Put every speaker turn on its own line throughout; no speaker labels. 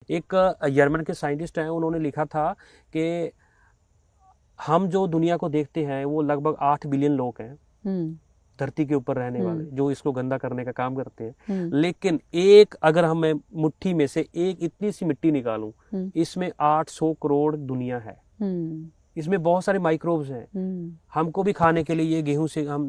एक जर्मन के साइंटिस्ट हैं, उन्होंने लिखा था कि हम जो दुनिया को देखते हैं वो लगभग 8 बिलियन लोग हैं धरती के ऊपर रहने वाले, जो इसको गंदा करने का काम करते हैं। लेकिन एक अगर हम मैं मुट्ठी में से एक इतनी सी मिट्टी निकालूं, इसमें 800 करोड़ दुनिया है। इसमें बहुत सारे माइक्रोब्स हैं। हमको भी खाने के लिए ये गेहूं से हम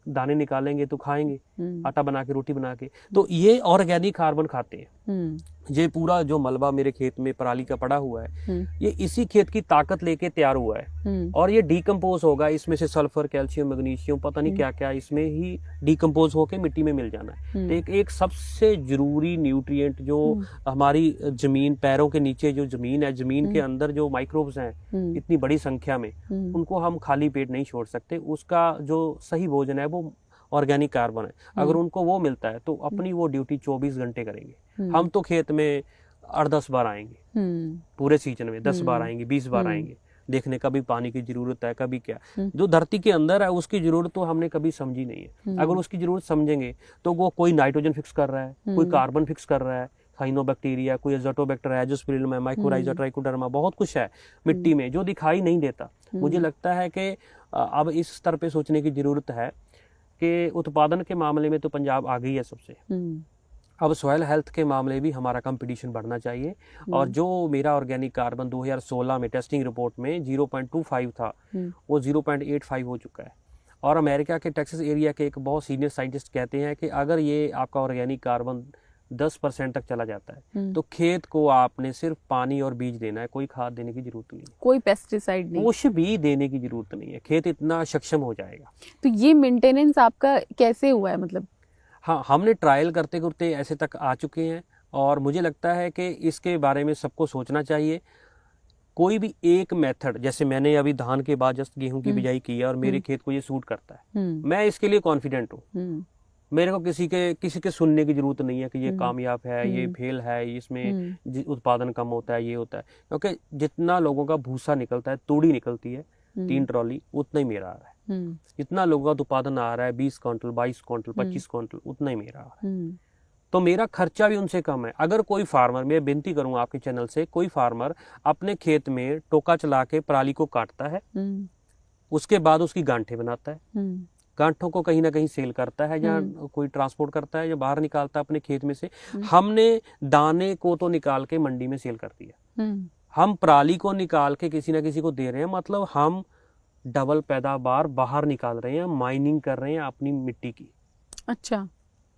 दाने निकालेंगे तो खाएंगे, आटा बना के, रोटी बना के। तो ये ऑर्गेनिक कार्बन खाते हैं। ये पूरा जो मलबा मेरे खेत में पराली का पड़ा हुआ है, ये इसी खेत की ताकत लेके तैयार हुआ है। और ये डिकम्पोज होगा, इसमें से सल्फर, कैल्शियम, मैग्नीशियम, पता नहीं क्या क्या इसमें ही डिकम्पोज होके मिट्टी में मिल जाना है। तो एक सबसे जरूरी न्यूट्रिएंट जो हमारी जमीन, पैरों के नीचे जो जमीन है, जमीन के अंदर जो माइक्रोब्स हैं इतनी बड़ी संख्या में, उनको हम खाली पेट नहीं छोड़ सकते। उसका जो सही भोजन है वो ऑर्गेनिक कार्बन है। अगर उनको वो मिलता है तो अपनी वो ड्यूटी 24 घंटे करेंगे। हम तो खेत में 8-10 बार आएंगे पूरे सीजन में, 10 बार आएंगे, 20 बार आएंगे, देखने कभी पानी की जरूरत है, कभी क्या। जो धरती के अंदर है उसकी जरूरत तो हमने कभी समझी नहीं है। अगर उसकी जरूरत समझेंगे तो वो कोई नाइट्रोजन फिक्स कर रहा है, कोई कार्बन फिक्स कर रहा है, साइनोबैक्टीरिया, कोई एजोटोबैक्टर है, एजोस्पिरिलम है, माइकोराइजा, ट्राइकोडर्मा, बहुत कुछ है मिट्टी में जो दिखाई नहीं देता। मुझे लगता है कि अब इस स्तर पे सोचने की जरूरत है कि उत्पादन के मामले में तो पंजाब आगे ही है सबसे। अब सॉइल हेल्थ के मामले भी हमारा कंपटीशन बढ़ना चाहिए। और जो मेरा ऑर्गेनिक कार्बन 2016 में टेस्टिंग रिपोर्ट में 0.25 था, वो 0.85 हो चुका है। और अमेरिका के टेक्सास एरिया के एक बहुत सीनियर साइंटिस्ट कहते हैं कि अगर ये आपका ऑर्गेनिक कार्बन 10% तक चला जाता है तो खेत को आपने सिर्फ पानी और बीज देना है, कोई खाद देने की जरूरत नहीं है,
कोई पेस्टिसाइड नहीं,
कुछ भी देने की जरूरत नहीं है। खेत इतना सक्षम हो जाएगा।
तो ये मेंटेनेंस आपका कैसे हुआ है? मतलब
हाँ, हमने ट्रायल करते करते ऐसे तक आ चुके हैं और मुझे लगता है कि इसके बारे में सबको सोचना चाहिए। कोई भी एक मेथड, जैसे मैंने अभी धान के बाद जस्ट गेहूं की बिजाई की है और मेरे खेत को ये सूट करता है, मैं इसके लिए कॉन्फिडेंट हूँ। मेरे को किसी के सुनने की जरूरत नहीं है कि ये कामयाब है, ये फेल है, इसमें उत्पादन कम होता है, ये होता है। क्योंकि जितना लोगों का भूसा निकलता है, तूड़ी निकलती है 3 ट्रॉली, उतना ही मेरा आ रहा है। जितना लोगों का उत्पादन आ रहा है 20 क्विंटल, 22 क्विंटल, 25 क्विंटल, उतना ही मेरा आ रहा है। तो मेरा खर्चा भी उनसे कम है। अगर कोई फार्मर, मैं विनती करूंगा आपके चैनल से, कोई फार्मर अपने खेत में टोका चला के पराली को काटता है, उसके बाद उसकी गांठें बनाता है, गांठों को कहीं ना कहीं सेल करता है, या कोई ट्रांसपोर्ट करता है, या बाहर निकालता है अपने खेत में से। हमने दाने को तो निकाल के मंडी में सेल कर दिया, हम पराली को निकाल के किसी ना किसी को दे रहे हैं। मतलब हम डबल पैदावार बाहर निकाल रहे हैं, माइनिंग कर रहे हैं अपनी मिट्टी की।
अच्छा,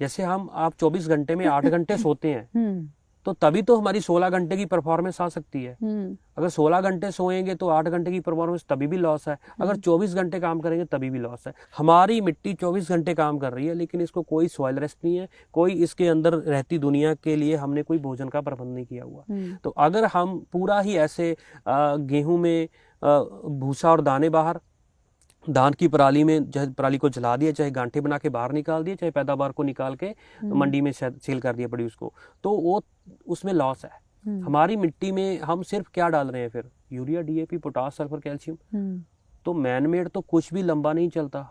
जैसे आप 24 घंटे में 8 घंटे सोते हैं तो तभी तो हमारी 16 घंटे की परफॉर्मेंस आ सकती है। अगर 16 घंटे सोएंगे तो 8 घंटे की परफॉर्मेंस तभी भी लॉस है। अगर 24 घंटे काम करेंगे तभी भी लॉस है। हमारी मिट्टी 24 घंटे काम कर रही है, लेकिन इसको कोई सॉइल रेस्ट नहीं है, कोई इसके अंदर रहती दुनिया के लिए हमने कोई भोजन का प्रबंध नहीं किया हुआ। तो अगर हम पूरा ही ऐसे गेहूं में भूसा और दाने बाहर, धान की पराली में चाहे पराली को जला दिया, चाहे गांठे बना के बाहर निकाल दिया, चाहे पैदावार को निकाल के मंडी में सेल कर दिया प्रोड्यूस को, तो वो उसमें लॉस है। हमारी मिट्टी में हम सिर्फ क्या डाल रहे हैं फिर? Urea, DAP, potash, sulphur, calcium. तो मैन मेड तो कुछ भी लंबा नहीं चलता।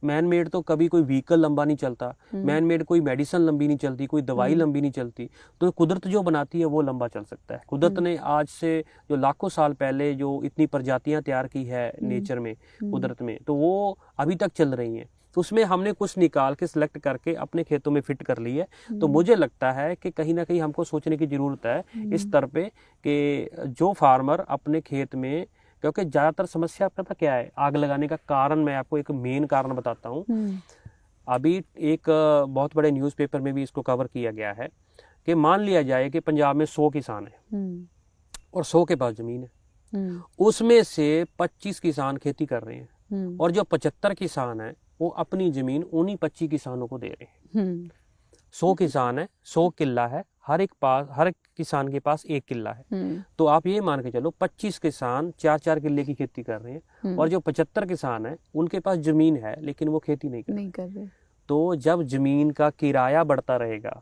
मैन मेड तो कभी कोई व्हीकल लंबा नहीं चलता, मैन मेड कोई मेडिसिन लंबी नहीं चलती, कोई दवाई लंबी नहीं चलती। तो कुदरत जो बनाती है वो लंबा चल सकता है। कुदरत ने आज से जो लाखों साल पहले जो इतनी प्रजातियां तैयार की है नेचर में, कुदरत में, तो वो अभी तक चल रही हैं। तो उसमें हमने कुछ निकाल के सिलेक्ट करके अपने खेतों में फिट कर ली है। तो मुझे लगता है कि कहीं ना कहीं हमको सोचने की जरूरत है इस स्तर पे कि जो फार्मर अपने खेत में, क्योंकि ज्यादातर समस्या पता क्या है आग लगाने का कारण, मैं आपको एक मेन कारण बताता हूँ। अभी एक बहुत बड़े न्यूज़पेपर में भी इसको कवर किया गया है कि मान लिया जाए कि पंजाब में 100 किसान है और 100 के पास जमीन है, उसमें से 25 किसान खेती कर रहे हैं और जो 75 किसान है वो अपनी जमीन उन्हीं 25 किसानों को दे रहे हैं। 100 किसान है, 100 किला है, हर एक किसान के पास 1 किला है। तो आप ये मान के चलो 25 किसान 4-4 किले की खेती कर रहे हैं और जो 75 किसान है उनके पास जमीन है लेकिन वो खेती नहीं कर रहे। तो जब जमीन का किराया बढ़ता रहेगा,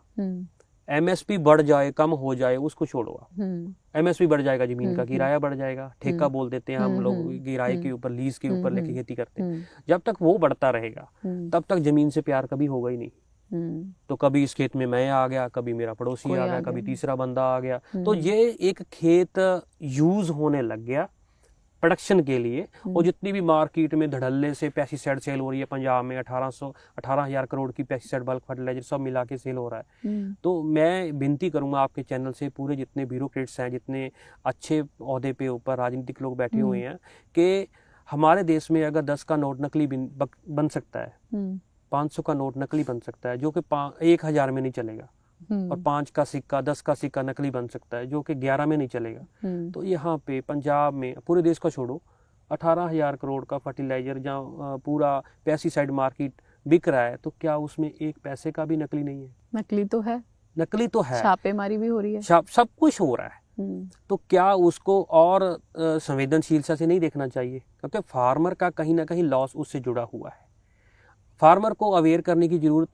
एमएसपी बढ़ जाए, कम हो जाए, उसको छोड़ो आप, एमएसपी बढ़ जाएगा, जमीन का किराया बढ़ जाएगा, ठेका बोल देते हैं हम लोग, किराए के ऊपर, लीज के ऊपर लेके खेती करते हैं। जब तक वो बढ़ता रहेगा तब तक जमीन से प्यार कभी होगा ही नहीं। तो कभी इस खेत में मैं आ गया, कभी मेरा पड़ोसी आ गया, कभी तीसरा बंदा आ गया, तो ये एक खेत यूज होने लग गया प्रोडक्शन के लिए। और जितनी भी मार्केट में धड़ल्ले से पेस्टिसाइड सेल हो रही है, पंजाब में 18,000 करोड़ की पेस्टिसाइड बल्क फर्टिलाइजर सब मिला के सेल हो रहा है। तो मैं विनती करूंगा आपके चैनल से, पूरे जितने ब्यूरोक्रेट्स हैं, जितने अच्छे ओहदे पे ऊपर राजनीतिक लोग बैठे हुए हैं, कि हमारे देश में अगर 10 का नोट नकली बन सकता है, 500 का नोट नकली बन सकता है, जो कि 1,000 में नहीं चलेगा, और 5 का सिक्का, 10 का सिक्का नकली बन सकता है, जो कि 11 में नहीं चलेगा। तो यहाँ पे पंजाब में, पूरे देश का छोड़ो, 18,000 करोड़ का फर्टिलाइजर जहाँ पूरा पेस्टिसाइड मार्केट बिक रहा है, तो क्या उसमें एक पैसे का भी नकली नहीं है?
नकली तो है,
नकली तो है,
छापेमारी भी हो रही है,
सब कुछ हो रहा है। तो क्या उसको और संवेदनशीलता से नहीं देखना चाहिए? क्योंकि फार्मर का कहीं ना कहीं लॉस उससे जुड़ा हुआ है। फार्मर को अवेयर करने की जरूरत है।